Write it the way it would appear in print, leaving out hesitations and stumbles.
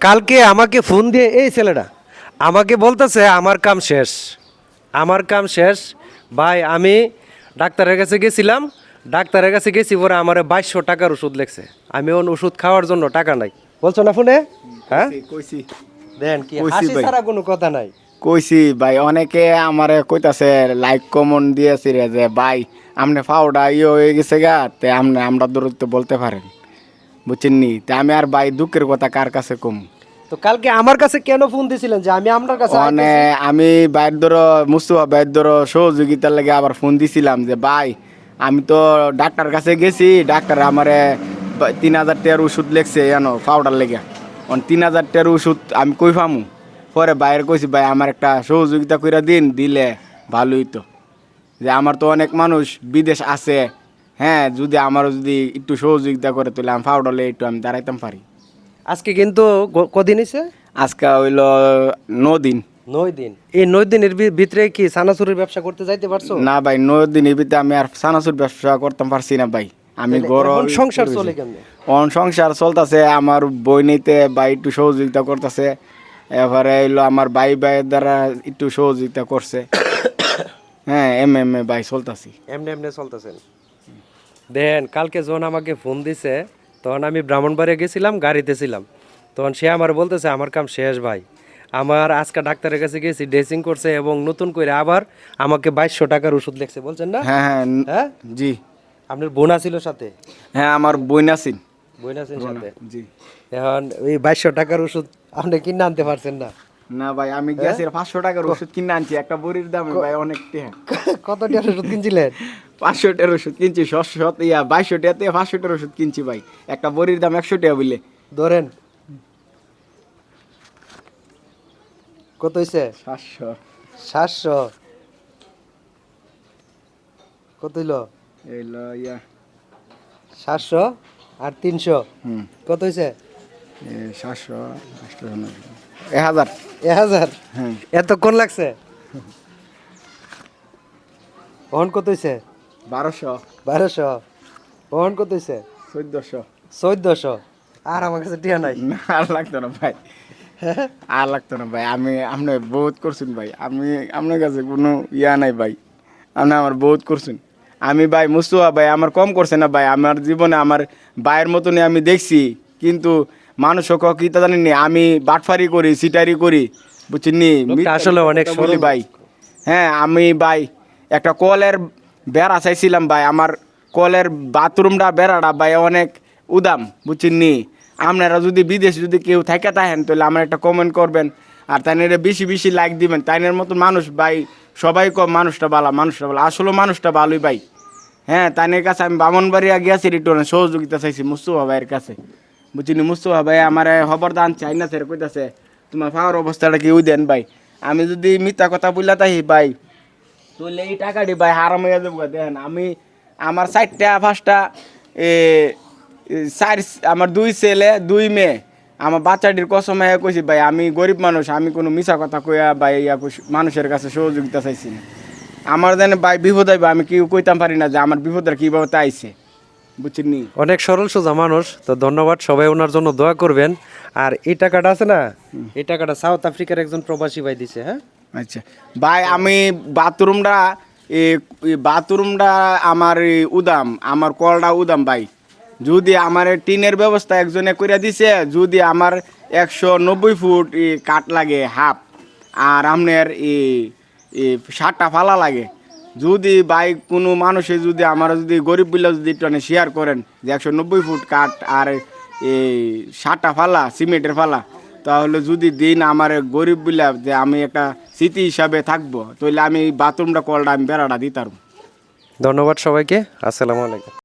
কালকে আমাকে ফোন দিয়ে এই ছেলেটা আমাকে বলতেছে আমার কাম শেষ, আমার কাম শেষ ভাই। আমি ডাক্তারের কাছে গেছিলাম, ডাক্তারের কাছে গেছি পরে আমার 2200 টাকার ওষুধ লেখছে। আমি ওষুধ খাওয়ার জন্য টাকা নাই। বলছো না ফোনে? হ্যাঁ কইছি দেন কি কইছি হাসি ভাই। ছাড়া কোনো কথা নাই। কইছি ভাই, অনেকে আমারে কইতাছে লাইক কমেন্ট দিয়েছি রে যে ভাই আমনে ফাউডা হয়ে গেছে গা, তে আমরা দূরত্ব বলতে পারেন, বুঝছেন নি? তে আমি আর ভাই দুঃখের কথা কার কাছে কম। তো কালকে আমার কাছে কেন ফোন দিছিলেন যে আমি আপনার কাছে মানে আইতেছি? আমি বাইর ধরো মুস্তফা বাইর ধরো সহযোগিতার লাগে আবার ফোন দিছিলাম যে ভাই আমি তো ডাক্তার কাছে গেছি, ডাক্তার আমারে 3000 টাকার ওষুধ লেখছে জানো পাউডার লেগে। 3000 টাকার ওষুধ আমি কই পামু? পরে বাইরে কইছি ভাই আমার একটা সহযোগিতা কইরা দিলে ভালোই তো, যে আমার তো অনেক মানুষ বিদেশ আছে, হ্যাঁ যদি আমারও যদি একটু সহযোগিতা করে তাহলে আমি পাউডার লেগে একটু আমি দাঁড়াইতাম পারি। আজকে কিন্তু কদিন হইছে? আজকে হইলো 9 দিন। 9 দিন। এই 9 দিনের ভিতরে কি সানাসুরের ব্যবসা করতে যাইতে পারছো? না ভাই, 9 দিনের ভিতরে আমি আর সানাসুর ব্যবসা করতে পারছি না ভাই। আমি তাহলে গরম এখন সংসার চলে কেমনে? সংসার চলতেছে, আমার বই নিতে ভাই একটু সহযোগিতা করতেছে, এবারে এলো আমার ভাইয়ের দ্বারা একটু সহযোগিতা করছে। হ্যাঁ এম ভাই চলতেছি। এমনি এমনি চলতেছেন। দেন কালকে যখন আমাকে ফোন দিছে তখন আমি ব্রাহ্মণবাড়িয়া গেছিলাম, গাড়িতে ছিলাম। তখন সে আমার বলতেছে আমার কাম শেষ ভাই। আমার আজকে ডাক্তারের কাছে গেছি, ড্রেসিং করছে এবং নতুন করে আবার আমাকে 2200 টাকার ওষুধ লিখছে। বলছেন না? হ্যাঁ হ্যাঁ হ্যাঁ জি। আপনার বোনা ছিল সাথে? হ্যাঁ আমার বই নাসিন। বোনা ছিল সাথে। জি। এখন এই 2200 টাকার ওষুধ আপনি কিনে আনতে পারছেন না? না ভাই আমি গেছি 500 টাকার ওষুধ কিনে আনছি, একটা বড়ির দাম ভাই অনেক টাকা। কত টাকার ওষুধ কিনছিলেন? 500 টাকার ওষুধ কিনছি, 2200 টাকা থেকে 500 টাকার ওষুধ কিনছি ভাই। একটা বড়ির দাম 100 টাকা বলে। ধরেন কত হইছে? 700। 700 কত হইলো? এইলো ইয়া 700 আর 300 হুম কত হইছে? 700 1000। 1000। হ্যাঁ এতক্ষণ লাগছে? ওহন কত হইছে? 1200। 1200। ওহন কত হইছে? 1400। 1400। আর আমার কাছে টিয়া নাই। না আর লাগতো না ভাই, আর লাগতো না ভাই। আপনি বহুত করছেন ভাই, আমি আপনার কাছে কোনো ইয়া নাই ভাই, আপনি আমার বহুত করছেন। আমি ভাই মুস্তফা ভাই আমার কম করছে না ভাই, আমার জীবনে আমার ভাইয়ের মতনই আমি দেখছি, কিন্তু মানুষ কি তা জানেন নি, আমি বাটফারি করি, সিটারি করি, বুঝছেন নি? লোকটা আসলে অনেক কথা বলি সরল ভাই। হ্যাঁ আমি ভাই একটা কলের বেড়া চাইছিলাম ভাই, আমার কলের বাথরুমটা বেড়াটা ভাই অনেক উদাম, বুঝছেন নি? আপনারা যদি বিদেশ যদি কেউ থাকে থাকেন তাহলে আমার একটা কমেন্ট করবেন, আর তাইনের বেশি বেশি লাইক দিবেন। তাইনের মতন মানুষ ভাই সবাই কম, মানুষটা ভালো, মানুষটা ভালো, আসলে মানুষটা ভালোই ভাই। হ্যাঁ তাইনের কাছে আমি বামনবাড়িয়া গিয়েছি, রিটার্ন সহযোগিতা চাইছি মুস্তফা ভাইয়ের কাছে, বুঝছিনি? মুস্তফা ভাই আমার খবর দান চাই না, স্যার কইতাছে তোমার পাওয়ার অবস্থাটা কি ওই দেন ভাই। আমি যদি মিথ্যা কথা বললা তাই ভাই তুই এই টাকাটি ভাই হারাম হয়ে যাবো। দেখেন আমি আমার 4টা 5টা চার, আমার 2 ছেলে 2 মেয়ে, আমার বাচ্চাটির কসম হয়ে কইছি ভাই আমি গরিব মানুষ, আমি কোনো মিছা কথা কইয়া ভাই মানুষের কাছে সহযোগিতা চাইছি না। আমার জানে ভাই বিপদ হইবা, আমি কি কইতাম পারি না যে আমার বিপদের কীভাবে আইছে, বুঝছেন নি? অনেক সরল সোজা মানুষ। তো ধন্যবাদ, সবাই ওনার জন্য দোয়া করবেন। আর এই টাকাটা আছে না, এই টাকাটা সাউথ আফ্রিকার একজন প্রবাসী ভাই দিছে। হ্যাঁ আচ্ছা ভাই আমি বাথরুমটা বাথরুমটা আমার উদাম, আমার কলটা উদাম ভাই, যদি আমার টিনের ব্যবস্থা একজনে করে দিছে, যদি আমার 190 ফুট কাঠ লাগে হাফ, আর আপনার 7টা ফালা লাগে, যদি ভাই কোনো মানুষে যদি আমার যদি গরিব বলে যদি একটু শেয়ার করেন যে 190 ফুট কাঠ আর 7টা ফালা সিমেন্টের ফালা, তাহলে যদি দিন আমার গরিব বলে যে আমি একটা স্মৃতি হিসাবে থাকবো, তাহলে আমি বাথরুমটা কলটা আমি বেড়াটা দিতাম। ধন্যবাদ সবাইকে। আসসালামু আলাইকুম।